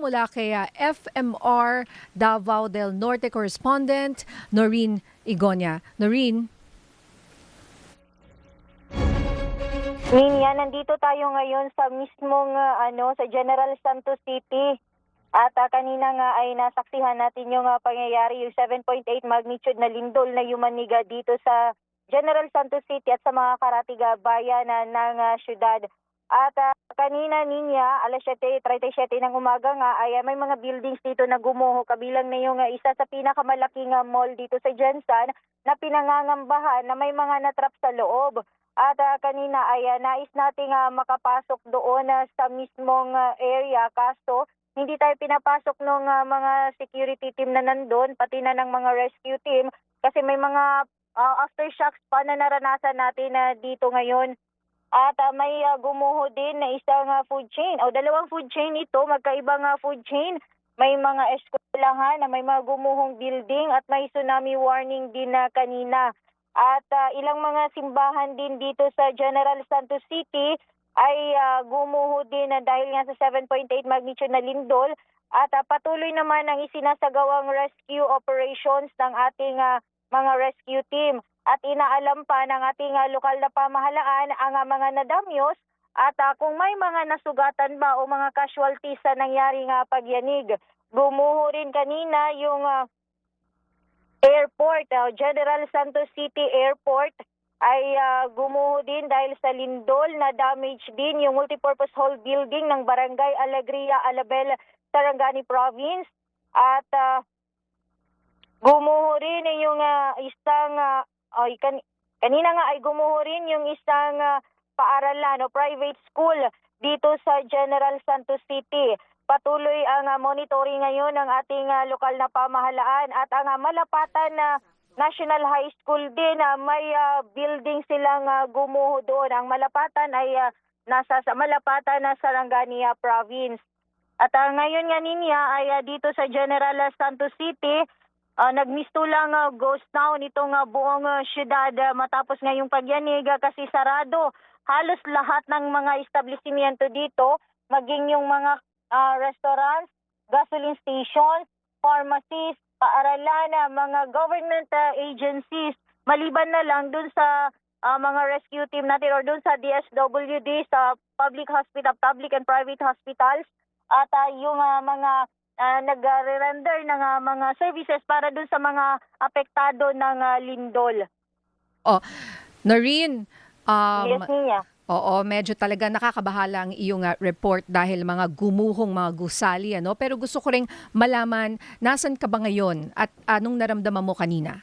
mula kay FMR Davao del Norte correspondent Noreen Igonia. Noreen? Ninya, nandito tayo ngayon sa mismong sa General Santos City. At kanina nga ay nasaksihan natin yung pangyayari, yung 7.8 magnitude na lindol na yumaniga dito sa General Santos City at sa mga karatiga bayan ng syudad. At kanina, Ninya, alas 7:37 ng umaga nga ay may mga buildings dito na gumuho, kabilang na yung isa sa pinakamalaking mall dito sa Jensan na pinangangambahan na may mga natrap sa loob. At kanina ay nais nating makapasok doon sa mismong area, kaso hindi tayo pinapasok ng mga security team na nandun, pati na ng mga rescue team, kasi may mga aftershocks pa na naranasan natin dito ngayon. At may gumuho din na isang food chain, o dalawang food chain ito, magkaibang food chain. May mga eskwelahan na may mga gumuhong building at may tsunami warning din kanina. At ilang mga simbahan din dito sa General Santos City ay gumuho din dahil nga sa 7.8 magnitude na lindol. At patuloy naman ang isinasagawang rescue operations ng ating mga rescue team. At inaalam pa ng ating lokal na pamahalaan ang mga nadamyos at kung may mga nasugatan ba o mga casualties sa nangyaring pagyanig. Gumuho rin kanina yung airport, General Santos City Airport ay gumuho din dahil sa lindol, na damage din yung multipurpose hall building ng Barangay Alegria, Alabel, Sarangani Province. At gumuho rin yung isang, kanina nga ay gumuho rin yung isang paaralan o private school dito sa General Santos City. Patuloy ang monitoring ngayon ng ating lokal na pamahalaan at ang malapatan na National High School din, may building silang gumuho doon. Ang malapatan ay nasa malapatan na Sarangani Province. At ngayon nga niya ay dito sa General Santos City, nagmistulang ghost town itong buong syudad matapos ngayong pagyanig kasi sarado halos lahat ng mga establishmento dito, maging yung mga restaurants, gasoline stations, pharmacies, paaralan, mga government agencies, maliban na lang dun sa mga rescue team natin or dun sa DSWD, sa public hospital, public and private hospitals, at yung mga nag-render ng mga services para dun sa mga apektado ng lindol. Noreen, Yes, Niya. oo, medyo talaga nakakabahala ang iyong report dahil mga gumuhong mga gusali, ano? Pero gusto ko ring malaman, nasan ka ba ngayon at anong naramdaman mo kanina?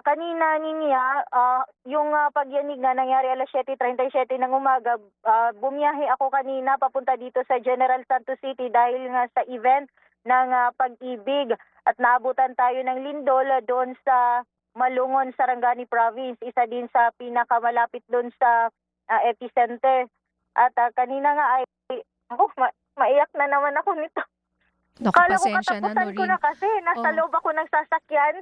Kanina niya, yung pagyanig na nangyari alas 7:37 ng umaga, bumiyahe ako kanina papunta dito sa General Santos City dahil nga sa event ng pag-ibig at naabutan tayo ng lindol doon sa Malungon, Sarangani Province, isa din sa pinakamalapit doon sa epicenter. At kanina nga ay, maiyak na naman ako nito. Naku, Kala ko pasensya na, katapusan ko Noreen. na kasi, nasa loob ako ng sasakyan.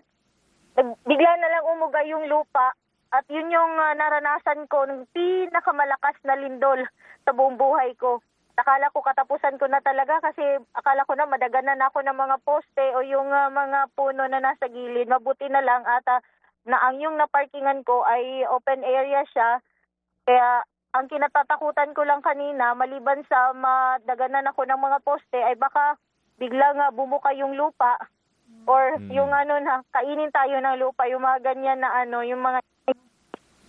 Bigla na lang umuga yung lupa at yun yung naranasan ko ng pinakamalakas na lindol sa buong buhay ko. Akala ko katapusan ko na talaga kasi akala ko na madaganan ako ng mga poste o yung mga puno na nasa gilid. Mabuti na lang at na ang yung naparkingan ko ay open area siya. Kaya ang kinatatakutan ko lang kanina, maliban sa madaganan ako ng mga poste, ay baka biglang bumuka yung lupa or yung kainin tayo ng lupa, yung mga ganyan na yung mga.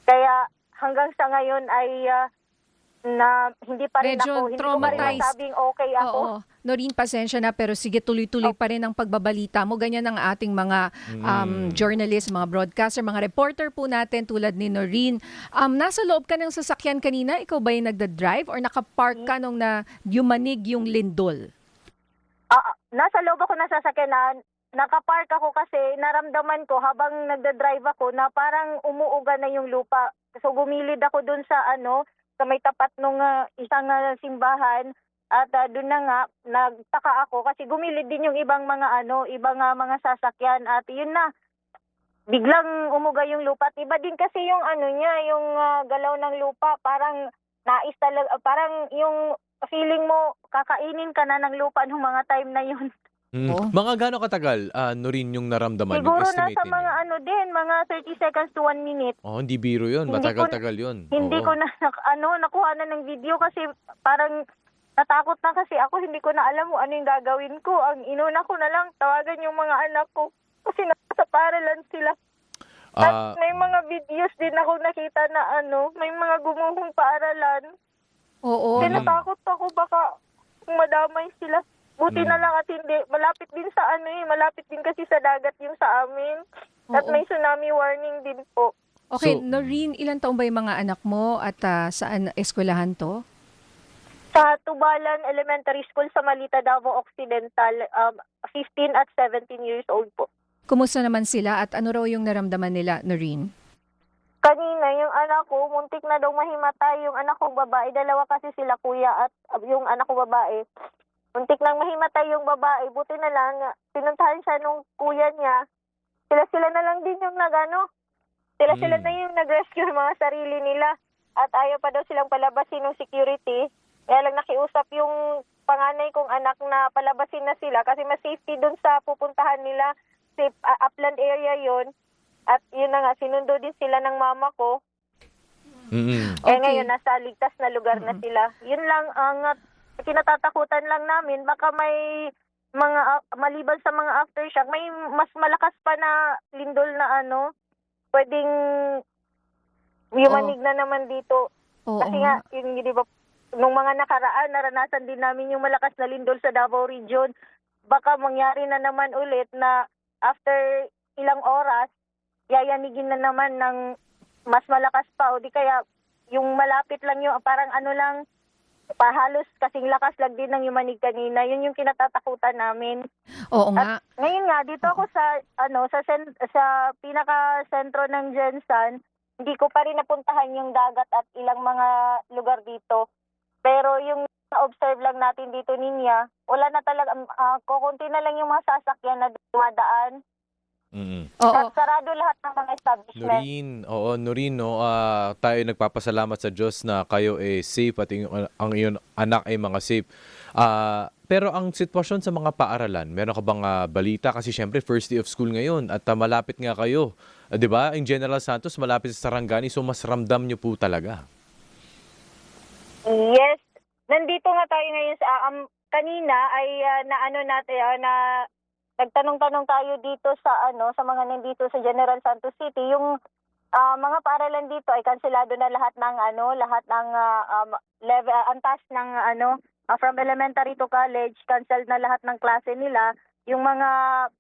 Kaya hanggang sa ngayon ay na hindi pa rin Medyo ako, hindi ko pa rin traumatized. masabing okay ako. Oo. Noreen, pasensya na pero sige, tuloy-tuloy pa rin ang pagbabalita mo. Ganyan ang ating mga journalist, mga broadcaster, mga reporter po natin tulad ni Noreen. Nasa loob ka ng sasakyan kanina, ikaw ba yung nagda-drive or nakapark ka nung na yumanig yung lindol? Nasa loob ako ng sasakyan, nakapark ako kasi naramdaman ko habang nagda-drive ako na parang umuuga na yung lupa. So gumilid ako dun sa sa may tapat nung isang simbahan at doon na nga nagtaka ako kasi gumilid din yung ibang mga mga sasakyan at yun na biglang umuga yung lupa. At iba din kasi yung niya, yung galaw ng lupa, parang nais talaga, parang yung feeling mo kakainin ka na ng lupa nung mga time na yun. Oo. Mga gaano katagal, Noreen, yung naramdaman, yung Siguro estimate nasa mga ninyo? ano din, mga 30 seconds to 1 minute. Oh, hindi biro yun. Hindi ko Matagal-tagal yun. Hindi Oo. ko na nakuha na ng video kasi parang natakot na kasi ako, hindi ko na alam kung ano yung gagawin ko. Ang inuna ko na lang tawagan yung mga anak ko kasi nasa paralan sila. Ah, At may mga videos din ako nakita na may mga gumuhong paaralan. Oo. Tinatakot ako baka madamay sila. Buti na lang at hindi. Malapit din sa malapit din kasi sa dagat yung sa amin. At Oo. may tsunami warning din po. Okay, So- Noreen, ilang taon ba yung mga anak mo at saan eskwelahan to? Sa Tubalan Elementary School sa Malita, Davao Occidental, 15 at 17 years old po. Kumusta naman sila at ano raw yung naramdaman nila, Noreen? Kanina, yung anak ko, muntik na daw mahimatay. Yung anak kong babae, dalawa kasi sila kuya at yung anak ko babae. Muntik nang mahimatay yung babae. Buti na lang, pinuntahan siya nung kuya niya. Sila na lang din yung Sila na yung nag-rescue ng mga sarili nila. At ayaw pa daw silang palabasin ng security. Kaya lang nakiusap yung panganay kong anak na palabasin na sila kasi mas safety dun sa pupuntahan nila. Safe, upland area yon. At yun na nga, sinundo din sila ng mama ko. mm Eh Okay. ngayon, nasa ligtas na lugar na sila. Yun lang ang kinatatakutan lang namin. Baka may maliban sa mga aftershock, may mas malakas pa na lindol na pwedeng yumanig na naman dito. Oo Kasi nga. nga, yun, di ba, nung mga nakaraan, naranasan din namin yung malakas na lindol sa Davao Region. Baka mangyari na naman ulit na after ilang oras, yayanigin na naman ng mas malakas pa. O di kaya, yung malapit lang yung, parang lang, pahalos kasing lakas lang din ng yumanig kanina. Yun yung kinatatakutan namin. Oo nga. Ngayon nga, dito ako sa pinaka-sentro ng Jensan, hindi ko pa rin napuntahan yung dagat at ilang mga lugar dito. Pero yung na-observe lang natin dito, Ninya, wala na talaga, kukunti na lang yung mga sasakyan na dumadaan. Oo. At sarado lahat ng mga establishment. Noreen, no, tayo nagpapasalamat sa Diyos na kayo safe at ang iyong anak ay mga safe. Pero ang sitwasyon sa mga paaralan, meron ka bang balita? Kasi syempre first day of school ngayon at malapit nga kayo. 'Di ba? In General Santos, malapit sa Sarangani, so mas ramdam nyo po talaga. Yes. Nandito nga tayo ngayon sa kanina ay nagtanong-tanong tayo dito sa sa mga nandito sa General Santos City. Yung mga paaralan dito ay kanselado na lahat ng level antas ng from elementary to college, canceled na lahat ng klase nila. Yung mga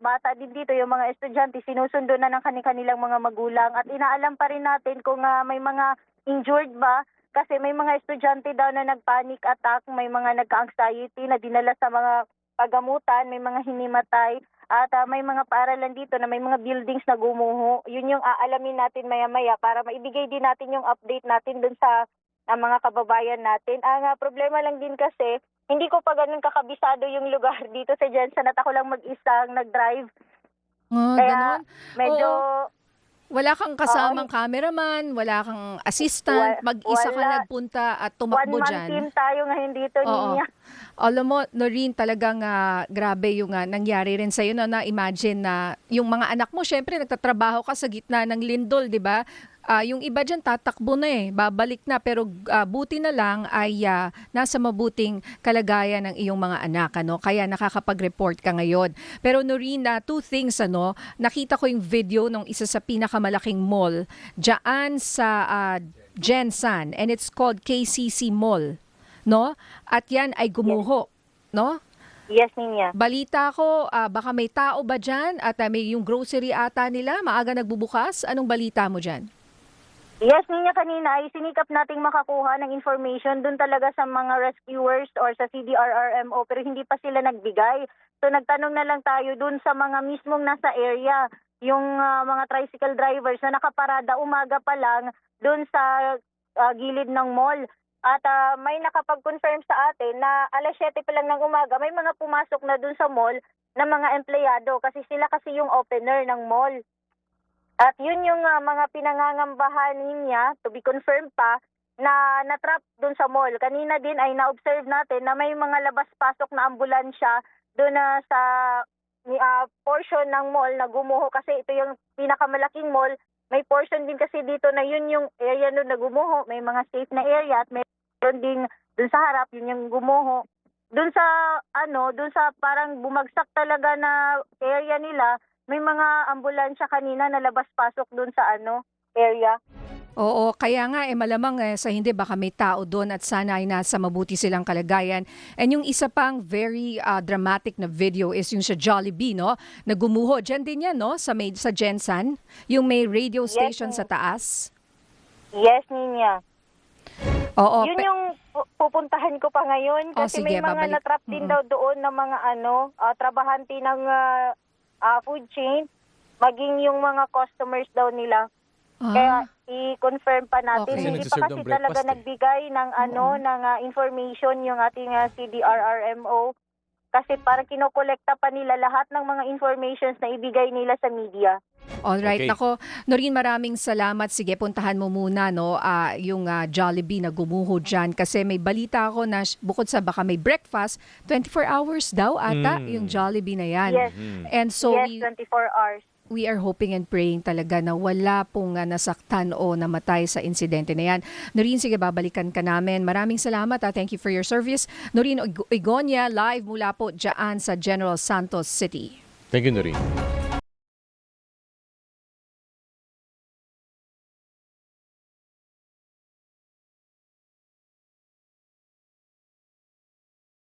bata din dito, yung mga estudyante, sinusundo na ng kanilang mga magulang at inaalam pa rin natin kung may mga injured ba. Kasi may mga estudyante daw na nag-panic attack, may mga nagka-anxiety na dinala sa mga pagamutan, may mga hinimatay, at may mga paaralan dito na may mga buildings na gumuho. Yun yung aalamin natin maya-maya para maibigay din natin yung update natin dun sa mga kababayan natin. Ang problema lang din kasi, hindi ko pa ganun kakabisado yung lugar dito sa Jensen at ako lang mag-isang nag-drive. Kaya Ganon. medyo... Wala kang kasamang cameraman, wala kang assistant, mag-isa ka wala. nagpunta at tumakbo One-man dyan. team tayo ngayon dito, Oo. Ninya. Alam mo, Noreen, talagang grabe yung nangyari rin sa'yo na imagine na yung mga anak mo, syempre nagtatrabaho ka sa gitna ng lindol, di ba? Yung iba dyan tatakbo na babalik na. Pero buti na lang ay nasa mabuting kalagayan ng iyong mga anak. Kaya nakakapag-report ka ngayon. Pero Noreen, two things. Nakita ko yung video ng isa sa pinakamalaking mall dyan sa Jensan. And it's called KCC Mall. No? At yan ay gumuho. No? Yes, Ninya. Balita ko, baka may tao ba dyan? At may yung grocery ata nila, maaga nagbubukas. Anong balita mo dyan? Yes, Ninya, kanina ay sinikap nating makakuha ng information dun talaga sa mga rescuers or sa CDRRMO pero hindi pa sila nagbigay. So nagtanong na lang tayo dun sa mga mismong nasa area, yung mga tricycle drivers na nakaparada umaga pa lang dun sa gilid ng mall. At may nakapag-confirm sa atin na alas 7 pa lang ng umaga, may mga pumasok na dun sa mall na mga empleyado kasi sila kasi yung opener ng mall. At yun yung mga pinangangambahan niya, to be confirmed pa, na natrap doon sa mall. Kanina din ay na-observe natin na may mga labas-pasok na ambulansya doon na sa portion ng mall na gumuho kasi ito yung pinakamalaking mall. May portion din kasi dito na yun yung area doon na gumuho. May mga safe na area at mayroon din doon sa harap yun yung gumuho. Doon sa doon sa parang bumagsak talaga na area nila, may mga ambulansya kanina na labas-pasok doon sa area. Oo, kaya nga malamang sa hindi baka may tao doon at sana ay nasa mabuti silang kalagayan. And yung isa pang very dramatic na video is yung sa Jollibee, no? Na gumuho. Diyan din yan, no? Sa Jensan, yung may radio station sa taas. Yes, Ninya. Oo. Yun yung pupuntahan ko pa ngayon kasi sige, may mga babalik. natrap din daw doon na mga trabahante ng food chain, maging yung mga customers daw nila. Kaya i-confirm pa natin. Okay. Hindi Kasi pa nagsiserve kasi ng breakfast, talaga nagbigay ng ng information yung ating CDRRMO. Kasi parang kinokolekta pa nila lahat ng mga informations na ibigay nila sa media. Alright, Okay. nako. Noreen, maraming salamat. Sige, puntahan mo muna no, yung Jollibee na gumuho dyan. Kasi may balita ako na bukod sa baka may breakfast, 24 hours daw ata yung Jollibee na yan. Yes. And so Yes, 24 hours. we are hoping and praying talaga na wala pong nasaktan o namatay sa insidente na yan. Noreen, sige, babalikan ka namin. Maraming salamat. Thank you for your service. Noreen Igonia, live mula po dyan sa General Santos City. Thank you, Noreen.